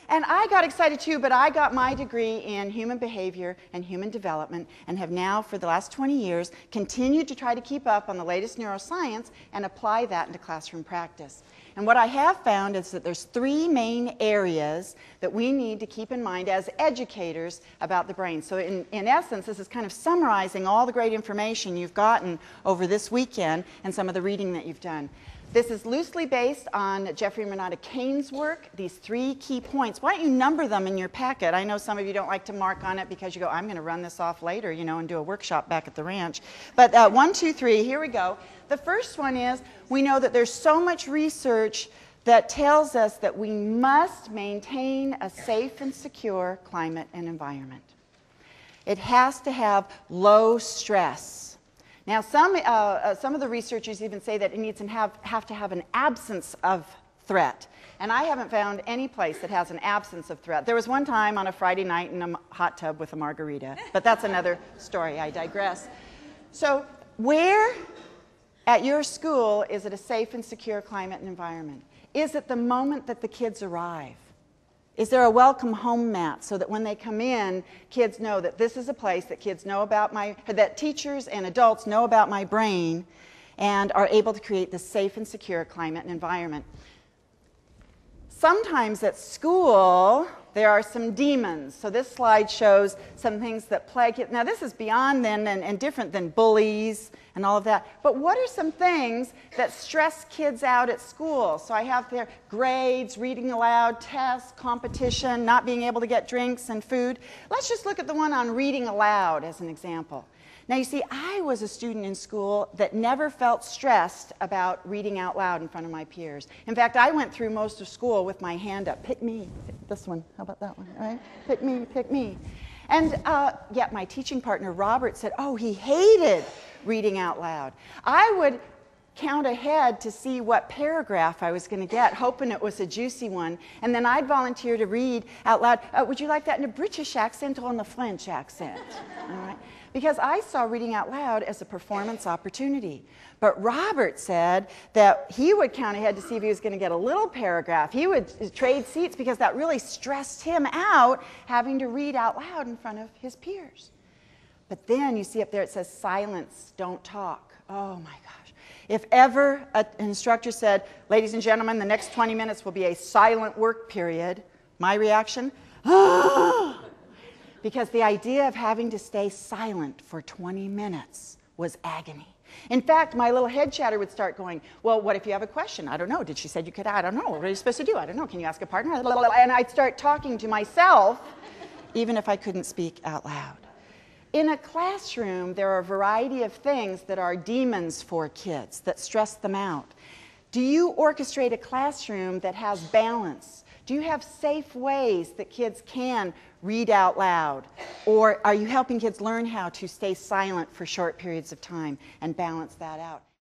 And I got excited too, but I got my degree in human behavior and human development and have now, for the last 20 years, continued to try to keep up on the latest neuroscience and apply that into classroom practice. And what I have found is that there's three main areas that we need to keep in mind as educators about the brain. So in essence, this is kind of summarizing all the great information you've gotten over this weekend and some of the reading that you've done. This is loosely based on Jeffrey and Renata Kane's work, these three key points. Why don't you number them in your packet? I know some of you don't like to mark on it because you go, I'm going to run this off later, you know, and do a workshop back at the ranch. But 1, 2, 3, here we go. The first one is, we know that there's so much research that tells us that we must maintain a safe and secure climate and environment. It has to have low stress. Now, some of the researchers even say that it needs to have to have an absence of threat. And I haven't found any place that has an absence of threat. There was one time on a Friday night in a hot tub with a margarita, but that's another story. I digress. So where at your school is it a safe and secure climate and environment? Is it the moment that the kids arrive? Is there a welcome home mat so that when they come in, kids know that this is a place that kids know about that teachers and adults know about my brain and are able to create this safe and secure climate and environment? Sometimes at school, there are some demons. So this slide shows some things that plague kids. Now this is beyond then and different than bullies and all of that. But what are some things that stress kids out at school? So I have there grades, reading aloud, tests, competition, not being able to get drinks and food. Let's just look at the one on reading aloud as an example. Now you see, I was a student in school that never felt stressed about reading out loud in front of my peers. In fact, I went through most of school with my hand up. Pick me. Pick this one. How about that one? All right? Pick me. Pick me. And yet my teaching partner, Robert, said, oh, he hated reading out loud. I would count ahead to see what paragraph I was going to get, hoping it was a juicy one. And then I'd volunteer to read out loud. Would you like that in a British accent or in a French accent? All right? Because I saw reading out loud as a performance opportunity. But Robert said that he would count ahead to see if he was going to get a little paragraph. He would trade seats because that really stressed him out, having to read out loud in front of his peers. But then you see up there it says silence, don't talk. Oh my gosh. If ever an instructor said, ladies and gentlemen, the next 20 minutes will be a silent work period, my reaction, ah! Because the idea of having to stay silent for 20 minutes was agony. In fact, my little head chatter would start going, well, what if you have a question? I don't know. Did she say you could? I don't know. What are you supposed to do? I don't know. Can you ask a partner? And I'd start talking to myself, even if I couldn't speak out loud. In a classroom, there are a variety of things that are demons for kids, that stress them out. Do you orchestrate a classroom that has balance? Do you have safe ways that kids can read out loud? Or are you helping kids learn how to stay silent for short periods of time and balance that out?